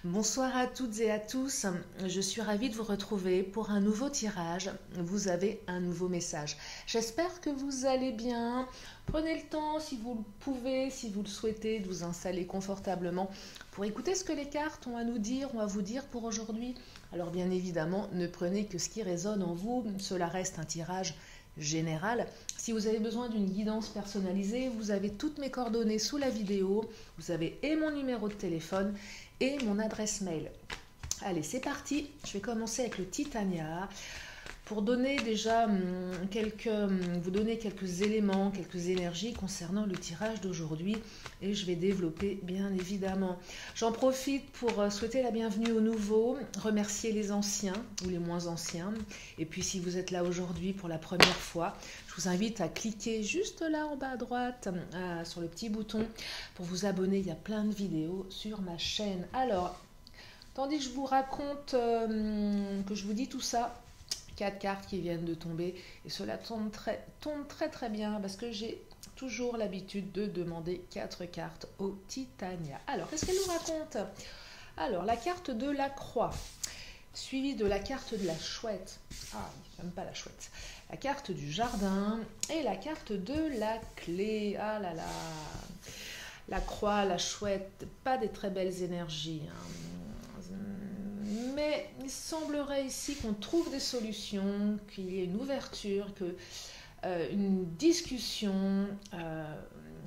Bonsoir à toutes et à tous, je suis ravie de vous retrouver pour un nouveau tirage. Vous avez un nouveau message. J'espère que vous allez bien. Prenez le temps, si vous le pouvez, si vous le souhaitez, de vous installer confortablement pour écouter ce que les cartes ont à nous dire, ont à vous dire pour aujourd'hui. Alors bien évidemment, ne prenez que ce qui résonne en vous, cela reste un tirage général. Si vous avez besoin d'une guidance personnalisée, vous avez toutes mes coordonnées sous la vidéo, vous avez et mon numéro de téléphone et mon adresse mail. Allez, c'est parti. Je vais commencer avec le Titania pour donner déjà vous donner quelques éléments, quelques énergies concernant le tirage d'aujourd'hui et je vais développer bien évidemment. J'en profite pour souhaiter la bienvenue aux nouveaux, remercier les anciens ou les moins anciens et puis si vous êtes là aujourd'hui pour la première fois, je vous invite à cliquer juste là en bas à droite sur le petit bouton pour vous abonner. Il y a plein de vidéos sur ma chaîne. Alors, tandis que je vous raconte, que je vous dis tout ça, 4 cartes qui viennent de tomber et cela tombe très bien parce que j'ai toujours l'habitude de demander 4 cartes au Titania. Alors, qu'est-ce qu'elle nous raconte? Alors, la carte de la croix, suivie de la carte de la chouette. Ah, même pas la chouette. La carte du jardin et la carte de la clé. Ah là là. La croix, la chouette, pas des très belles énergies, mais il semblerait ici qu'on trouve des solutions, qu'il y ait une ouverture, qu'une discussion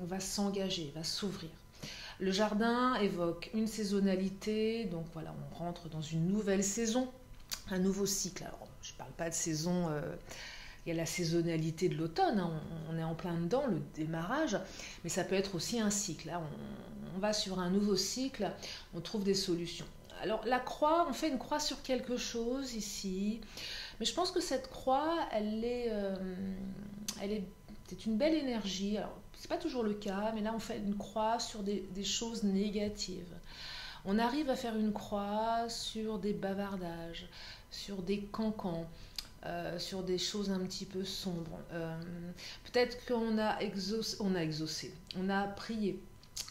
va s'engager, va s'ouvrir. Le jardin évoque une saisonnalité, donc voilà, on rentre dans une nouvelle saison, un nouveau cycle. Alors, je ne parle pas de saison, il y a la saisonnalité de l'automne, on est en plein dedans, le démarrage, mais ça peut être aussi un cycle. Là, on va sur un nouveau cycle, on trouve des solutions. Alors la croix, on fait une croix sur quelque chose ici, mais je pense que cette croix, c'est une belle énergie. Alors c'est pas toujours le cas, mais là on fait une croix sur des choses négatives. On arrive à faire une croix sur des bavardages, sur des cancans, sur des choses un petit peu sombres. Peut-être qu'on a exaucé, on a prié.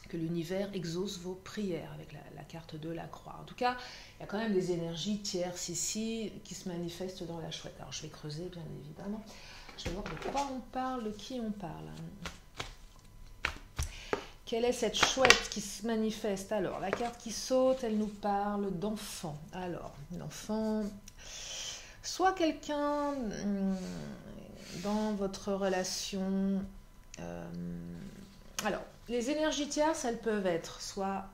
Que l'univers exauce vos prières avec la carte de la croix. En tout cas, il y a quand même des énergies tierces ici qui se manifestent dans la chouette. Alors, je vais creuser, bien évidemment. Je vais voir de quoi on parle, de qui on parle. Quelle est cette chouette qui se manifeste? Alors, la carte qui saute, elle nous parle d'enfant. Alors, l'enfant, soit quelqu'un dans votre relation... alors, les énergies tierces, elles peuvent être soit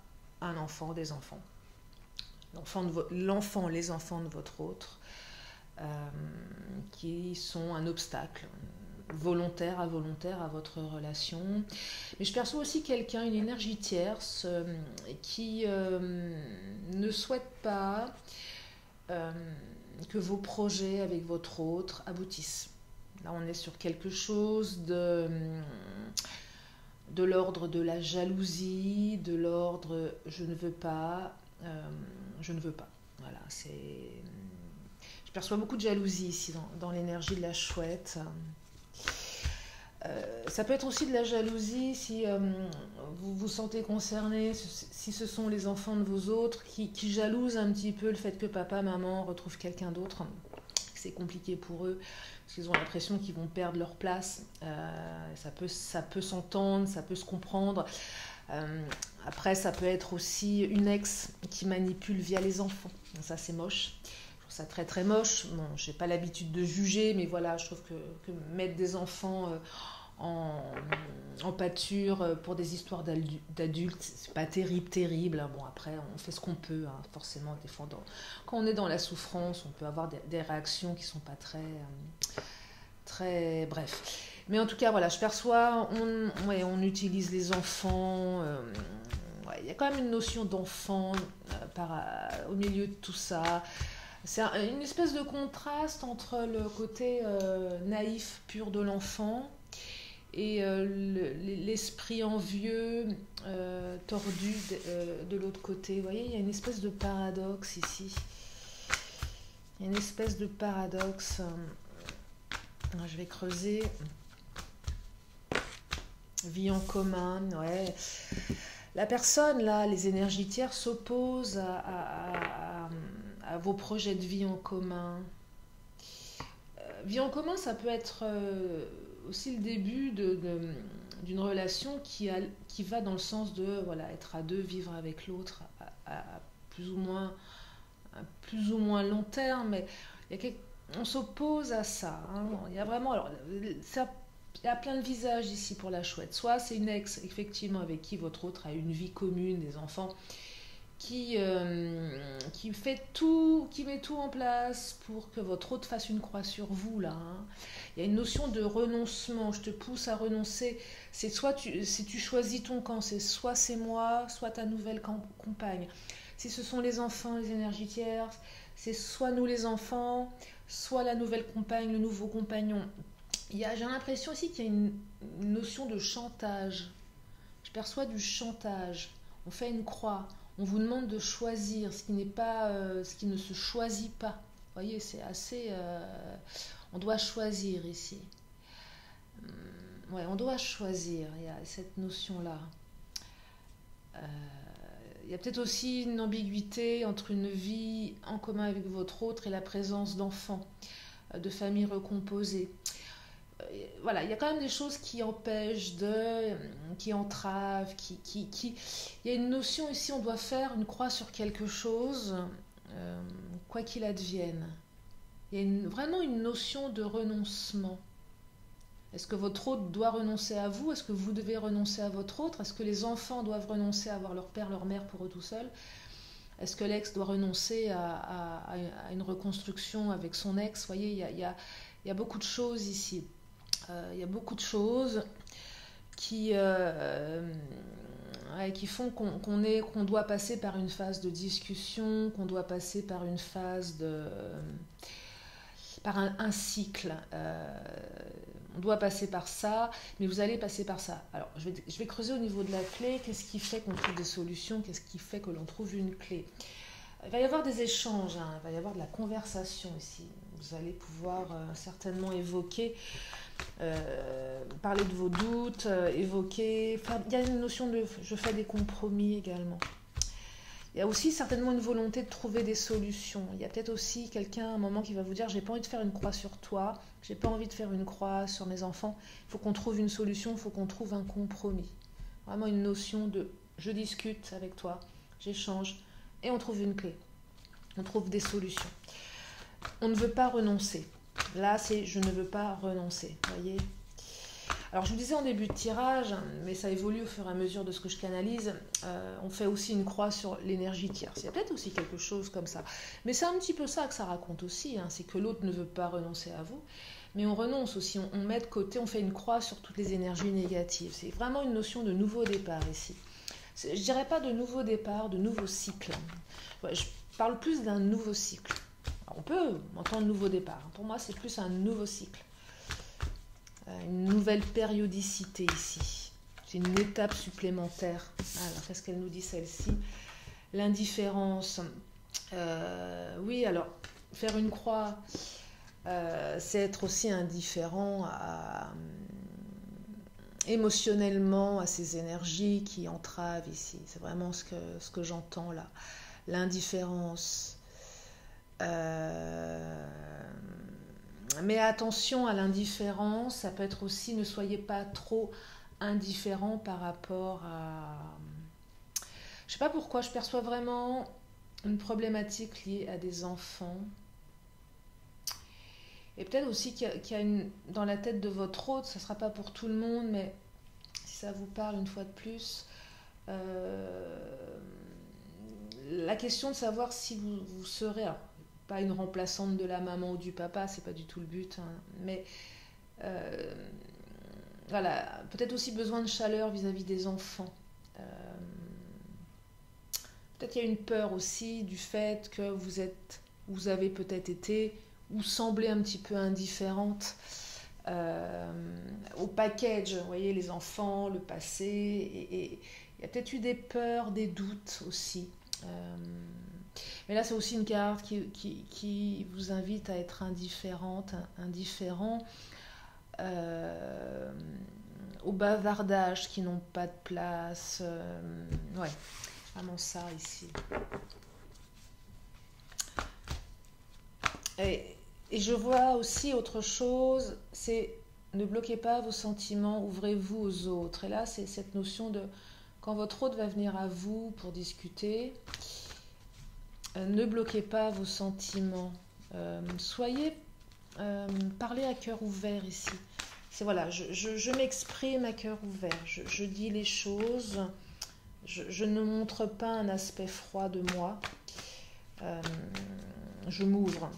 un enfant, des enfants, les enfants de votre autre, qui sont un obstacle, volontaire à votre relation. Mais je perçois aussi quelqu'un, une énergie tierce, qui ne souhaite pas que vos projets avec votre autre aboutissent. Là, on est sur quelque chose de l'ordre de la jalousie, de l'ordre je ne veux pas, Voilà, je perçois beaucoup de jalousie ici dans l'énergie de la chouette. Ça peut être aussi de la jalousie si vous vous sentez concerné, si ce sont les enfants de vos autres qui jalousent un petit peu le fait que papa, maman retrouvent quelqu'un d'autre. C'est compliqué pour eux parce qu'ils ont l'impression qu'ils vont perdre leur place. Ça peut s'entendre, ça peut se comprendre. Après, ça peut être aussi une ex qui manipule via les enfants. Ça, c'est moche. Je trouve ça très très moche. Bon, je n'ai pas l'habitude de juger, mais voilà, je trouve que mettre des enfants en pâture pour des histoires d'adultes, c'est pas terrible. Bon, après, on fait ce qu'on peut, forcément, des fois, quand on est dans la souffrance, on peut avoir des réactions qui sont pas très bref. Mais en tout cas, voilà, je perçois, on utilise les enfants, il y a quand même une notion d'enfant au milieu de tout ça. C'est une espèce de contraste entre le côté naïf, pur de l'enfant, et l'esprit envieux, tordu de l'autre côté. Vous voyez, il y a une espèce de paradoxe ici. Il y a une espèce de paradoxe. Je vais creuser. Vie en commun, ouais. La personne, là, les énergies tierces s'opposent à vos projets de vie en commun. Vie en commun, ça peut être aussi le début d'une relation qui va dans le sens de voilà, être à deux, vivre avec l'autre à plus ou moins long terme, mais on s'oppose à ça. Hein. Il y a vraiment, alors, ça, il y a plein de visages ici pour la chouette. Soit c'est une ex, effectivement, avec qui votre autre a une vie commune, des enfants, qui fait tout, qui met tout en place pour que votre autre fasse une croix sur vous là. Hein. Il y a une notion de renoncement. Je te pousse à renoncer. C'est si tu choisis ton camp, c'est moi, soit ta nouvelle compagne. Si ce sont les enfants, les énergies tierces, c'est soit nous les enfants, soit la nouvelle compagne, le nouveau compagnon. J'ai l'impression aussi qu'il y a une notion de chantage. Je perçois du chantage. On fait une croix. On vous demande de choisir ce qui ne se choisit pas. Vous voyez, c'est assez. On doit choisir ici. Ouais, on doit choisir. Il y a cette notion-là. Il y a peut-être aussi une ambiguïté entre une vie en commun avec votre autre et la présence d'enfants, de familles recomposées. Voilà, il y a quand même des choses qui empêchent qui entravent, il y a une notion ici, on doit faire une croix sur quelque chose, quoi qu'il advienne. Il y a vraiment une notion de renoncement. Est-ce que votre autre doit renoncer à vous? Est-ce que vous devez renoncer à votre autre? Est-ce que les enfants doivent renoncer à avoir leur père, leur mère pour eux tout seuls? Est-ce que l'ex doit renoncer à une reconstruction avec son ex? Vous voyez, il y a beaucoup de choses ici. Il y a beaucoup de choses qui font qu'on doit passer par une phase de discussion, qu'on doit passer par une phase par un cycle. On doit passer par ça, mais vous allez passer par ça. Alors, je vais creuser au niveau de la clé. Qu'est-ce qui fait qu'on trouve des solutions? Qu'est-ce qui fait que l'on trouve une clé? Il va y avoir des échanges, hein. Il va y avoir de la conversation ici. Vous allez pouvoir certainement évoquer, parler de vos doutes, évoquer... il y a une notion de je fais des compromis également. Il y a aussi certainement une volonté de trouver des solutions. Il y a peut-être aussi quelqu'un à un moment qui va vous dire j'ai pas envie de faire une croix sur toi, j'ai pas envie de faire une croix sur mes enfants. Il faut qu'on trouve une solution, il faut qu'on trouve un compromis. Vraiment une notion de je discute avec toi, j'échange et on trouve une clé. On trouve des solutions. On ne veut pas renoncer. Là, c'est je ne veux pas renoncer. Vous voyez ? Alors, je vous disais en début de tirage, mais ça évolue au fur et à mesure de ce que je canalise, on fait aussi une croix sur l'énergie tierce. Il y a peut-être aussi quelque chose comme ça. Mais c'est un petit peu ça que ça raconte aussi, hein, c'est que l'autre ne veut pas renoncer à vous, mais on renonce aussi, on met de côté, on fait une croix sur toutes les énergies négatives. C'est vraiment une notion de nouveau départ ici. Je ne dirais pas de nouveau départ, de nouveau cycle. Ouais, je parle plus d'un nouveau cycle. Alors, on peut entendre nouveau départ. Pour moi, c'est plus un nouveau cycle. Une nouvelle périodicité ici. C'est une étape supplémentaire. Alors, qu'est-ce qu'elle nous dit celle-ci? L'indifférence. Oui, alors, faire une croix, c'est être aussi indifférent émotionnellement à ces énergies qui entravent ici. C'est vraiment ce que j'entends là. L'indifférence. Mais attention à l'indifférence, ça peut être aussi, ne soyez pas trop indifférent par rapport à... Je ne sais pas pourquoi, je perçois vraiment une problématique liée à des enfants. Et peut-être aussi qu'il y a dans la tête de votre autre, ça ne sera pas pour tout le monde, mais si ça vous parle une fois de plus, la question de savoir si vous serez... Alors, pas une remplaçante de la maman ou du papa, c'est pas du tout le but, hein. Mais voilà, peut-être aussi besoin de chaleur vis-à-vis des enfants. Peut-être qu'il y a une peur aussi du fait que vous avez peut-être été ou semblé un petit peu indifférente au package, vous voyez, les enfants, le passé, et il y a peut-être eu des peurs, des doutes aussi. Mais là, c'est aussi une carte qui vous invite à être indifférente, indifférent. au bavardage qui n'ont pas de place. Ouais, vraiment ça ici. Et je vois aussi autre chose, c'est ne bloquez pas vos sentiments, ouvrez-vous aux autres. Et là, c'est cette notion de quand votre hôte va venir à vous pour discuter, ne bloquez pas vos sentiments. Parlez à cœur ouvert ici. C'est voilà, je m'exprime à cœur ouvert, je dis les choses, je ne montre pas un aspect froid de moi, je m'ouvre.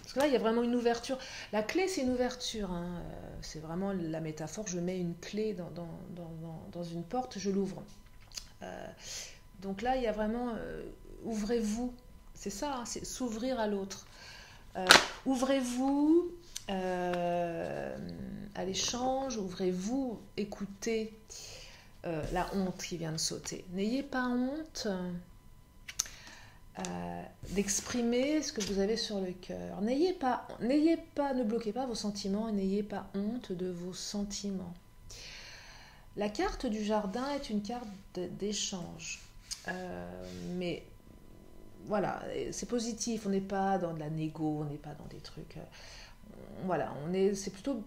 Parce que là, il y a vraiment une ouverture. La clé, c'est une ouverture. Hein. C'est vraiment la métaphore. Je mets une clé dans une porte, je l'ouvre. Donc là, il y a vraiment... ouvrez-vous. C'est ça, hein, c'est s'ouvrir à l'autre. Ouvrez-vous à l'échange. Ouvrez-vous, écoutez la honte qui vient de sauter. N'ayez pas honte... d'exprimer ce que vous avez sur le cœur. Ne bloquez pas vos sentiments et n'ayez pas honte de vos sentiments. La carte du jardin est une carte d'échange. Mais voilà, c'est positif, on n'est pas dans de la négo, on n'est pas dans des trucs... voilà, c'est plutôt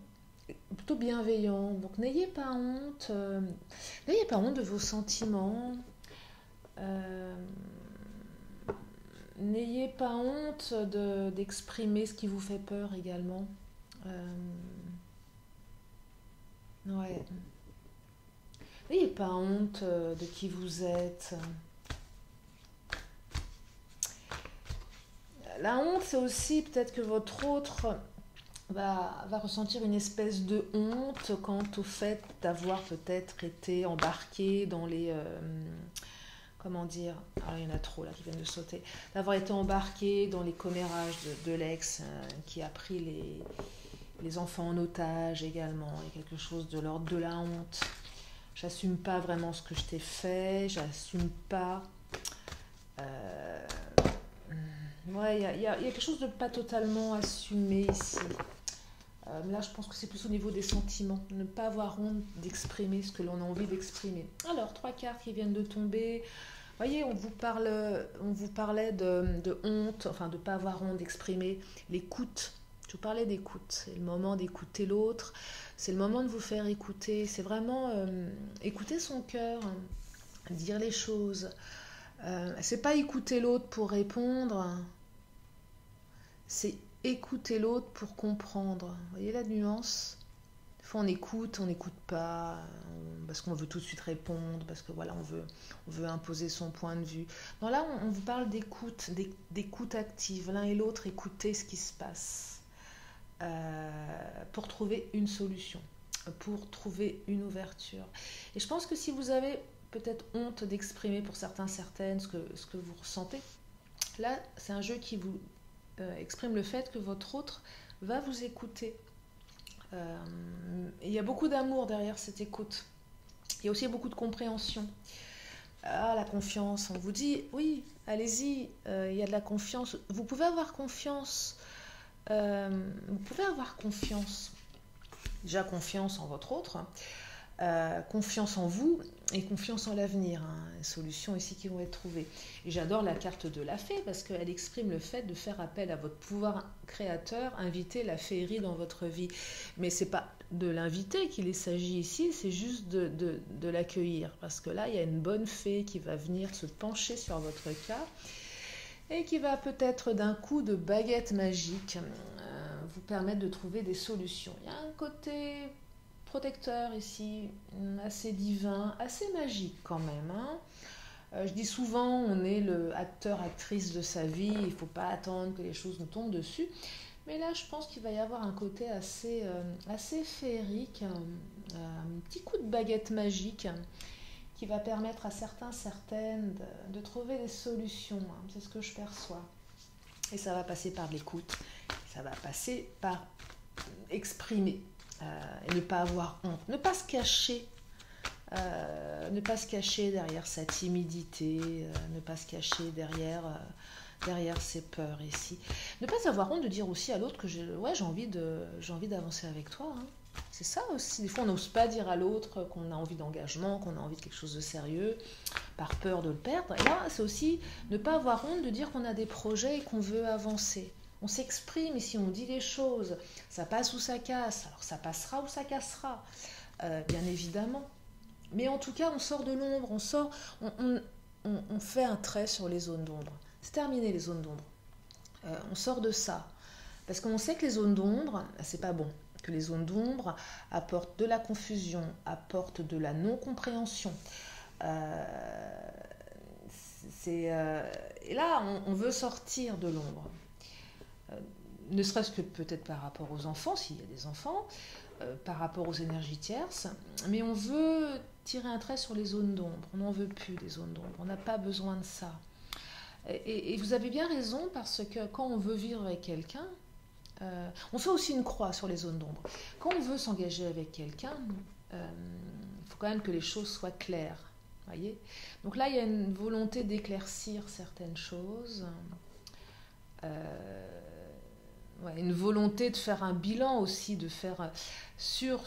bienveillant. Donc n'ayez pas honte de vos sentiments. N'ayez pas honte d'exprimer ce qui vous fait peur également. Ouais. N'ayez pas honte de qui vous êtes. La honte, c'est aussi peut-être que votre autre va ressentir une espèce de honte quant au fait d'avoir peut-être été embarqué dans les... comment dire, alors il y en a trop là qui viennent de sauter, d'avoir été embarqué dans les commérages de l'ex qui a pris les enfants en otage également. Il y a quelque chose de l'ordre de la honte. J'assume pas vraiment ce que je t'ai fait, j'assume pas. Ouais, il y a quelque chose de pas totalement assumé ici. Là, je pense que c'est plus au niveau des sentiments. Ne pas avoir honte d'exprimer ce que l'on a envie d'exprimer. Alors, 3 cartes qui viennent de tomber. Vous voyez, on vous parlait de honte, enfin de ne pas avoir honte d'exprimer l'écoute. Je vous parlais d'écoute. C'est le moment d'écouter l'autre. C'est le moment de vous faire écouter. C'est vraiment écouter son cœur, dire les choses. C'est pas écouter l'autre pour répondre. C'est écouter l'autre pour comprendre. Vous voyez la nuance? Des fois on n'écoute pas, parce qu'on veut tout de suite répondre, parce que voilà, on veut imposer son point de vue. Non, là on vous parle d'écoute active, l'un et l'autre, écoutez ce qui se passe pour trouver une solution, pour trouver une ouverture. Et je pense que si vous avez peut-être honte d'exprimer pour certains, certaines ce que vous ressentez, là c'est un jeu qui vous exprime le fait que votre autre va vous écouter. Il y a beaucoup d'amour derrière cette écoute. Il y a aussi beaucoup de compréhension. La confiance, on vous dit, oui, allez-y, il y a de la confiance. Vous pouvez avoir confiance. Déjà confiance en votre autre, confiance en vous et confiance en l'avenir. Les solutions ici qui vont être trouvées. Et j'adore la carte de la fée parce qu'elle exprime le fait de faire appel à votre pouvoir créateur, inviter la féerie dans votre vie. Mais c'est pas de l'inviter qu'il s'agit ici, c'est juste de l'accueillir. Parce que là, il y a une bonne fée qui va venir se pencher sur votre cas et qui va peut-être d'un coup de baguette magique vous permettre de trouver des solutions. Il y a un côté protecteur ici, assez divin, assez magique quand même. Je dis souvent, on est le acteur, actrice de sa vie, il ne faut pas attendre que les choses nous tombent dessus. Mais là, je pense qu'il va y avoir un côté assez féerique, un petit coup de baguette magique qui va permettre à certains, certaines de trouver des solutions. C'est ce que je perçois. Et ça va passer par l'écoute, ça va passer par exprimer. Et ne pas avoir honte, ne pas se cacher derrière sa timidité, ne pas se cacher derrière ses peurs ici. Ne pas avoir honte de dire aussi à l'autre que j'ai envie d'avancer avec toi. C'est ça aussi. Des fois, on n'ose pas dire à l'autre qu'on a envie d'engagement, qu'on a envie de quelque chose de sérieux, par peur de le perdre. Et là, c'est aussi ne pas avoir honte de dire qu'on a des projets et qu'on veut avancer. On s'exprime ici, on dit les choses. Ça passe ou ça casse. Alors, ça passera ou ça cassera, bien évidemment. Mais en tout cas, on sort de l'ombre, on fait un trait sur les zones d'ombre. C'est terminé les zones d'ombre. On sort de ça. Parce qu'on sait que les zones d'ombre, c'est pas bon. Que les zones d'ombre apportent de la confusion, apportent de la non-compréhension. Et là, on veut sortir de l'ombre. Ne serait-ce que peut-être par rapport aux enfants, s'il y a des enfants, par rapport aux énergies tierces, mais on veut tirer un trait sur les zones d'ombre. On n'en veut plus des zones d'ombre, on n'a pas besoin de ça. Et vous avez bien raison, parce que quand on veut vivre avec quelqu'un, on fait aussi une croix sur les zones d'ombre. Quand on veut s'engager avec quelqu'un, il faut quand même que les choses soient claires. Voyez. Donc là, il y a une volonté d'éclaircir certaines choses. Une volonté de faire un bilan aussi, de faire sur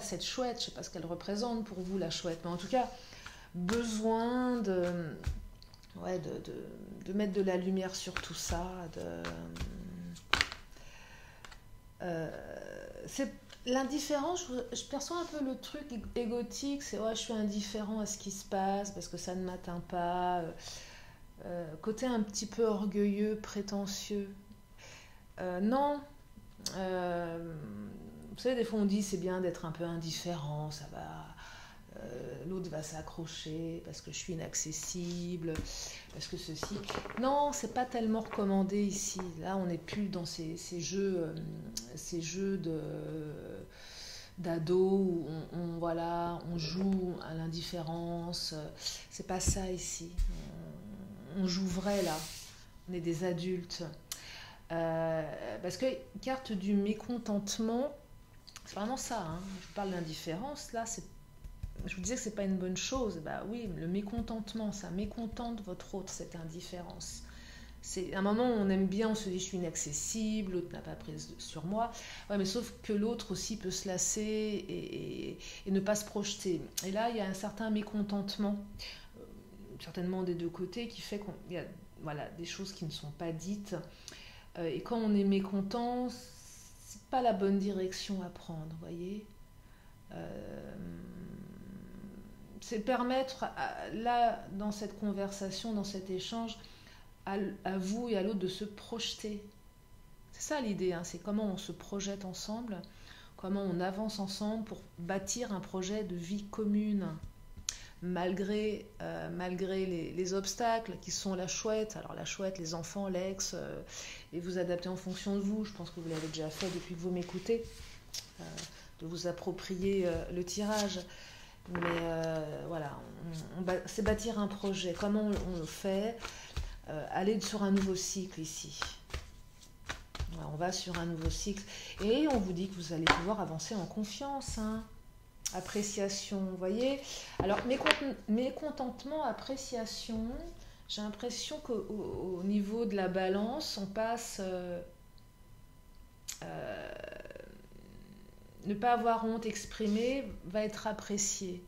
cette chouette, je ne sais pas ce qu'elle représente pour vous, la chouette, mais en tout cas, besoin de mettre de la lumière sur tout ça, c'est l'indifférence. Je perçois un peu le truc égotique, c'est je suis indifférent à ce qui se passe parce que ça ne m'atteint pas, côté un petit peu orgueilleux, prétentieux. Non, vous savez, des fois on dit c'est bien d'être un peu indifférent, ça va, l'autre va s'accrocher parce que je suis inaccessible, parce que ceci. Non, c'est pas tellement recommandé ici. Là, on n'est plus dans ces jeux d'ado où on joue à l'indifférence. C'est pas ça ici. On joue vrai là. On est des adultes. Parce que carte du mécontentement, c'est vraiment ça. Hein. Je vous parle d'indifférence. Là, je vous disais que c'est pas une bonne chose. Bah oui, le mécontentement, ça mécontente votre autre, cette indifférence. C'est un moment où on aime bien, on se dit je suis inaccessible, l'autre n'a pas prise sur moi. Ouais, mais sauf que l'autre aussi peut se lasser et ne pas se projeter. Et là, il y a un certain mécontentement, certainement des deux côtés, qui fait qu'il y a des choses qui ne sont pas dites. Et quand on est mécontent, c'est pas la bonne direction à prendre, voyez. C'est permettre, là, dans cette conversation, dans cet échange, à vous et à l'autre de se projeter. C'est ça l'idée, hein, c'est comment on se projette ensemble, comment on avance ensemble pour bâtir un projet de vie commune. Malgré les obstacles qui sont la chouette, alors la chouette, les enfants, l'ex, et vous adapter en fonction de vous, je pense que vous l'avez déjà fait depuis que vous m'écoutez, de vous approprier le tirage, mais c'est bâtir un projet, comment on le fait, aller sur un nouveau cycle ici. Voilà, on va sur un nouveau cycle, et on vous dit que vous allez pouvoir avancer en confiance, hein. Appréciation, vous voyez. Alors, mécontentement, appréciation, j'ai l'impression qu'au niveau de la balance, on passe ne pas avoir honte, exprimer, va être apprécié.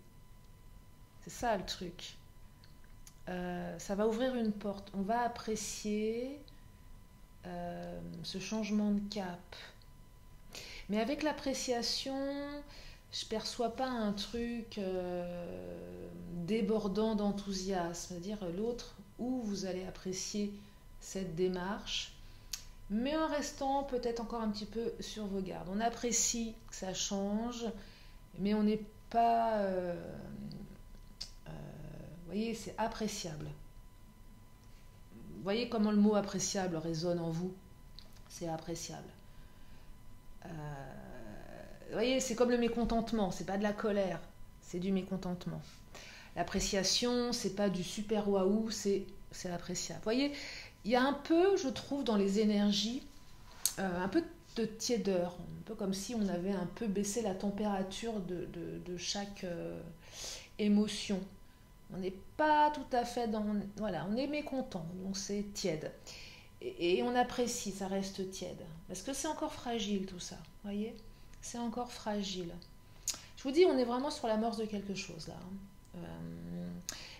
C'est ça le truc. Ça va ouvrir une porte. On va apprécier ce changement de cap. Mais avec l'appréciation, je perçois pas un truc débordant d'enthousiasme, c'est-à-dire l'autre où vous allez apprécier cette démarche, mais en restant peut-être encore un petit peu sur vos gardes. On apprécie que ça change, mais on n'est pas... vous voyez, c'est appréciable. Vous voyez comment le mot appréciable résonne en vous? C'est appréciable. Vous voyez, c'est comme le mécontentement, c'est pas de la colère, c'est du mécontentement. L'appréciation, c'est pas du super waouh, c'est appréciable. Vous voyez, il y a un peu, je trouve, dans les énergies, un peu de tiédeur, un peu comme si on avait un peu baissé la température de chaque émotion. On n'est pas tout à fait dans... Voilà, on est mécontent, donc c'est tiède. Et on apprécie, ça reste tiède. Parce que c'est encore fragile tout ça, vous voyez ? C'est encore fragile. Je vous dis, on est vraiment sur l'amorce de quelque chose là.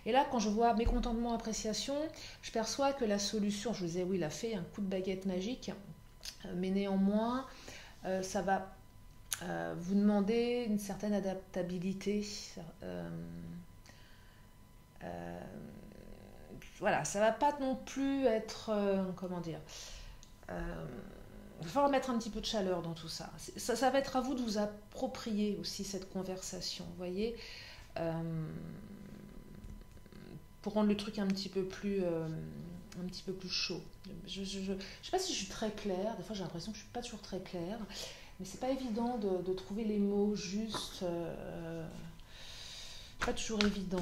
Et là, quand je vois mécontentement, appréciation, je perçois que la solution, je vous disais, oui, il a fait un coup de baguette magique, mais néanmoins, ça va vous demander une certaine adaptabilité. Voilà, ça va pas non plus être, comment dire, il va falloir mettre un petit peu de chaleur dans tout ça. Ça va être à vous de vous approprier aussi cette conversation, vous voyez, pour rendre le truc un petit peu plus chaud. Je sais pas si je suis très claire, des fois j'ai l'impression que je suis pas toujours très claire, mais c'est pas évident de trouver les mots justes, pas toujours évident.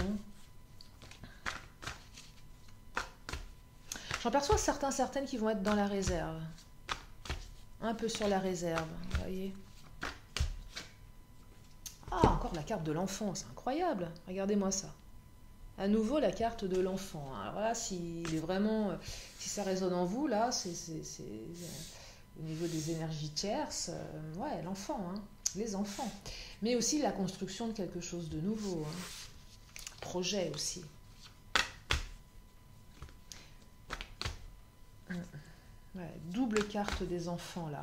J'en perçois certaines qui vont être dans la réserve. Un peu sur la réserve, vous voyez. Ah, encore la carte de l'enfant, c'est incroyable. Regardez-moi ça. À nouveau, la carte de l'enfant. Alors là, si ça résonne en vous, là, c'est au niveau des énergies tierces, ouais, l'enfant, hein, les enfants. Mais aussi la construction de quelque chose de nouveau. Hein. Projet aussi. Ouais, double carte des enfants là.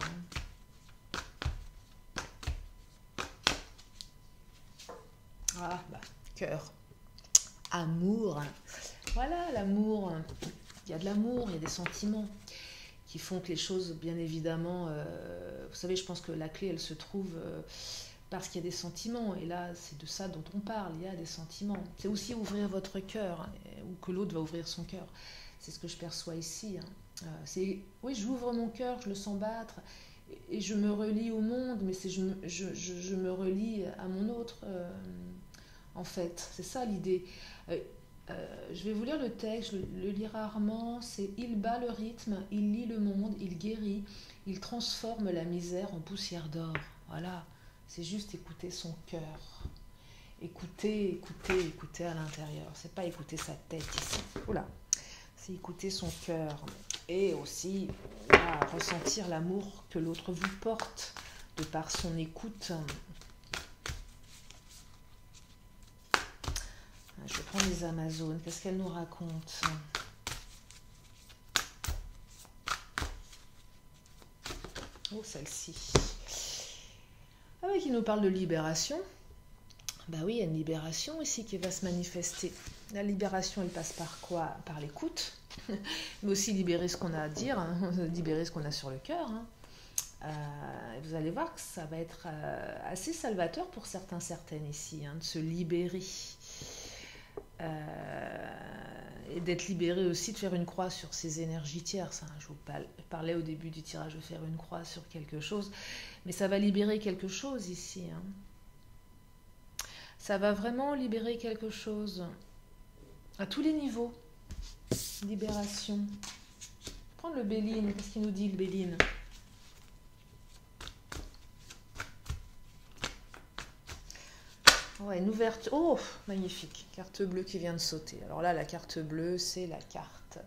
Ah, bah, cœur. Amour. Voilà, l'amour. Il y a de l'amour, il y a des sentiments qui font que les choses, bien évidemment, vous savez, je pense que la clé, elle se trouve parce qu'il y a des sentiments. Et là, c'est de ça dont on parle, il y a des sentiments. C'est aussi ouvrir votre cœur, ou que l'autre va ouvrir son cœur. C'est ce que je perçois ici. Oui, j'ouvre mon cœur, je le sens battre, et je me relie au monde, mais je me relie à mon autre, en fait. C'est ça l'idée. Je vais vous lire le texte, je le lis rarement. C'est « Il bat le rythme, il lie le monde, il guérit, il transforme la misère en poussière d'or. » Voilà, c'est juste écouter son cœur. Écouter à l'intérieur. C'est pas écouter sa tête ici. Oula. C'est écouter son cœur et aussi ressentir l'amour que l'autre vous porte de par son écoute. Je vais prendre les Amazones. Qu'est-ce qu'elles nous racontent? Oh, celle-ci. Ah oui, qui nous parle de libération. Bah oui, il y a une libération ici qui va se manifester. La libération, elle passe par quoi? Par l'écoute, mais aussi libérer ce qu'on a à dire, hein, libérer ce qu'on a sur le cœur. Hein. Vous allez voir que ça va être assez salvateur pour certaines ici, hein, de se libérer. Et d'être libéré aussi, de faire une croix sur ces énergies tierces. Hein. Je vous parlais au début du tirage de faire une croix sur quelque chose, mais ça va libérer quelque chose ici. Hein. Ça va vraiment libérer quelque chose à tous les niveaux. Libération. Prendre le Béline. Qu'est-ce qu'il nous dit le Béline? Ouais, une ouverture. Oh, magnifique. Carte bleue qui vient de sauter. Alors là, la carte bleue, c'est la carte.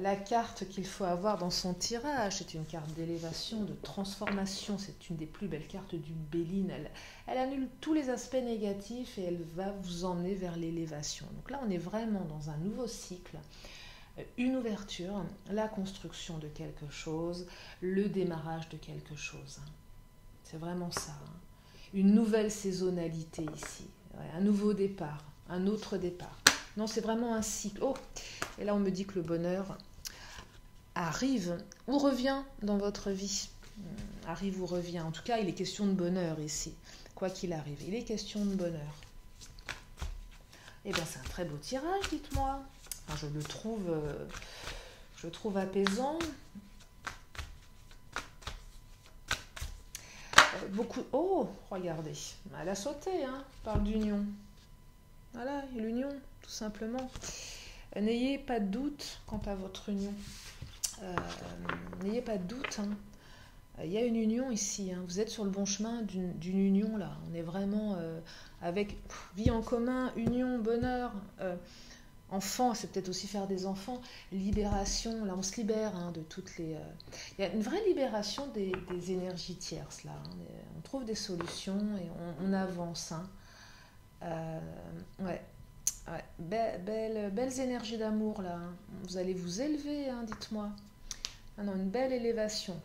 La carte qu'il faut avoir dans son tirage, c'est une carte d'élévation, de transformation. C'est une des plus belles cartes du Béline. Elle annule tous les aspects négatifs et elle va vous emmener vers l'élévation. Donc là, on est vraiment dans un nouveau cycle, une ouverture, la construction de quelque chose, le démarrage de quelque chose. C'est vraiment ça. Une nouvelle saisonnalité ici, un nouveau départ, un autre départ. Non, c'est vraiment un cycle. Oh, et là, on me dit que le bonheur arrive ou revient dans votre vie. Arrive ou revient. En tout cas, il est question de bonheur ici. Quoi qu'il arrive, il est question de bonheur. Eh bien, c'est un très beau tirage, dites-moi. Enfin, je le trouve apaisant. Beaucoup. Oh, regardez. Elle a sauté, hein. Parle d'union. Voilà, l'union, tout simplement. N'ayez pas de doute quant à votre union. N'ayez pas de doute. Hein. Il y a une union ici. Hein. Vous êtes sur le bon chemin d'une union, là. On est vraiment avec vie en commun, union, bonheur. enfants, c'est peut-être aussi faire des enfants, libération, là on se libère hein, de toutes les... Il y a une vraie libération des énergies tierces là, hein. On trouve des solutions et on avance. Hein. Ouais, ouais. Belles énergies d'amour là. Hein. Vous allez vous élever, hein, dites-moi. Ah non, une belle élévation.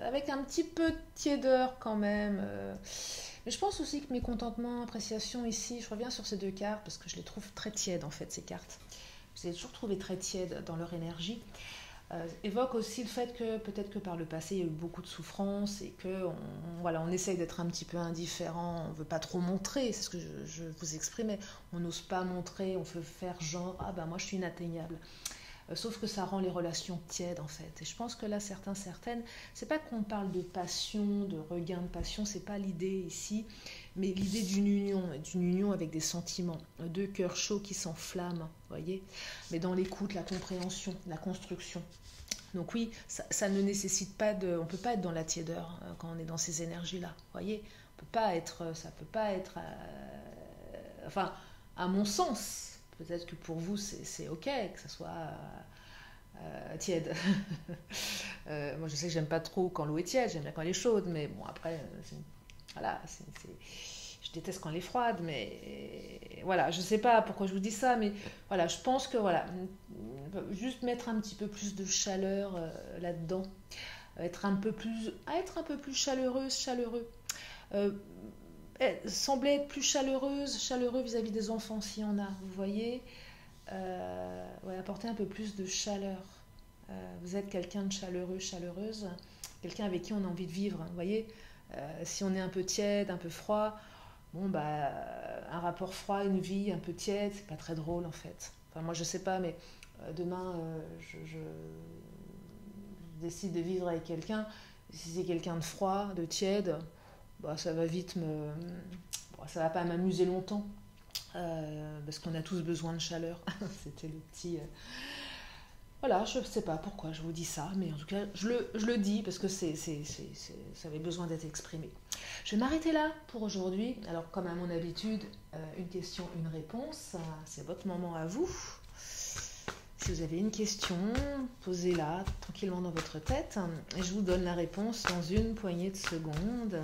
Avec un petit peu de tiédeur quand même. Mais je pense aussi que mécontentement, appréciation ici, je reviens sur ces deux cartes parce que je les trouve très tièdes en fait, ces cartes. Je les ai toujours trouvées très tièdes dans leur énergie. Évoque aussi le fait que peut-être que par le passé il y a eu beaucoup de souffrance et que voilà, on essaye d'être un petit peu indifférent, on ne veut pas trop montrer, c'est ce que je vous exprimais, on n'ose pas montrer, on veut faire genre ah ben moi je suis inatteignable. Sauf que ça rend les relations tièdes en fait. Et je pense que là, certaines, c'est pas qu'on parle de passion, de regain de passion, c'est pas l'idée ici, mais l'idée d'une union avec des sentiments, deux cœurs chauds qui s'enflamment, voyez, mais dans l'écoute, la compréhension, la construction. Donc oui, ça ne nécessite pas de, on peut pas être dans la tiédeur quand on est dans ces énergies-là, voyez, on peut pas être, ça peut pas être, enfin, à mon sens. Peut-être que pour vous, c'est OK que ça soit tiède. Moi, je sais que j'aime pas trop quand l'eau est tiède, j'aime bien quand elle est chaude, mais bon, après, voilà, je déteste quand elle est froide, mais voilà, je sais pas pourquoi je vous dis ça, mais voilà, je pense que voilà, juste mettre un petit peu plus de chaleur là-dedans, être un peu plus chaleureux. Sembler être plus chaleureux vis-à-vis des enfants s'il y en a, vous voyez, ouais, apporter un peu plus de chaleur. Vous êtes quelqu'un de chaleureuse, quelqu'un avec qui on a envie de vivre, vous voyez. Si on est un peu tiède, un peu froid, bon bah un rapport froid, une vie un peu tiède, c'est pas très drôle en fait. Enfin moi je sais pas, mais demain je décide de vivre avec quelqu'un, si c'est quelqu'un de froid, de tiède, bah, ça va vite me... Bon, ça va pas m'amuser longtemps, parce qu'on a tous besoin de chaleur. C'était le petit... Voilà, je ne sais pas pourquoi je vous dis ça, mais en tout cas, je le dis parce que ça avait besoin d'être exprimé. Je vais m'arrêter là pour aujourd'hui. Alors, comme à mon habitude, une question, une réponse. C'est votre moment à vous. Si vous avez une question, posez-la tranquillement dans votre tête et je vous donne la réponse dans une poignée de secondes.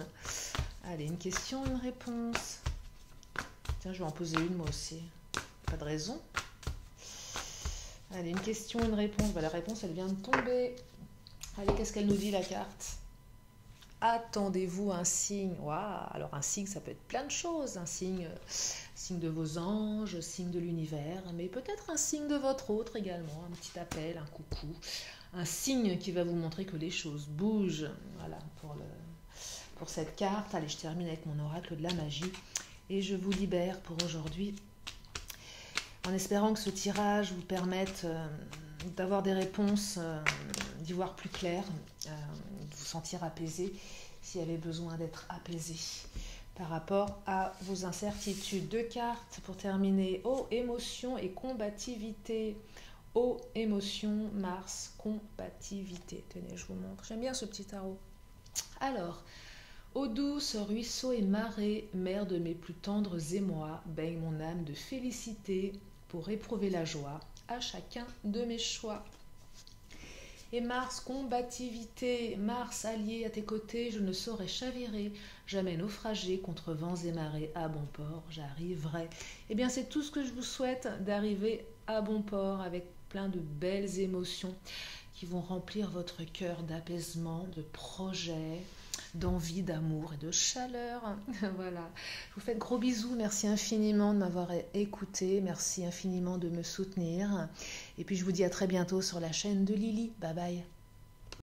Allez, une question, une réponse. Tiens, je vais en poser une moi aussi. Pas de raison. Allez, une question, une réponse. Bah, la réponse, elle vient de tomber. Allez, qu'est-ce qu'elle nous dit, la carte? Attendez-vous un signe. Waouh. Alors, un signe, ça peut être plein de choses. Un signe de vos anges, signe de l'univers, mais peut-être un signe de votre autre également. Un petit appel, un coucou. Un signe qui va vous montrer que les choses bougent. Voilà, pour cette carte. Allez, je termine avec mon oracle de la magie. Et je vous libère pour aujourd'hui. En espérant que ce tirage vous permette d'avoir des réponses, d'y voir plus clair, de vous sentir apaisé s'il y avait besoin d'être apaisé par rapport à vos incertitudes. Deux cartes pour terminer. Eau, émotion et combativité. Eau, émotion, Mars, combativité. Tenez, je vous montre. J'aime bien ce petit tarot. Alors, eau douce, ruisseau et marée, mère de mes plus tendres émois, baigne mon âme de félicité pour éprouver la joie à chacun de mes choix. Et Mars, combativité, Mars allié à tes côtés, je ne saurais chavirer, jamais naufrager contre vents et marées, à bon port, j'arriverai. Eh bien, c'est tout ce que je vous souhaite, d'arriver à bon port avec plein de belles émotions qui vont remplir votre cœur d'apaisement, de projets, d'envie, d'amour et de chaleur. Voilà. Je vous fais de gros bisous. Merci infiniment de m'avoir écouté. Merci infiniment de me soutenir. Et puis je vous dis à très bientôt sur la chaîne de Lily. Bye bye.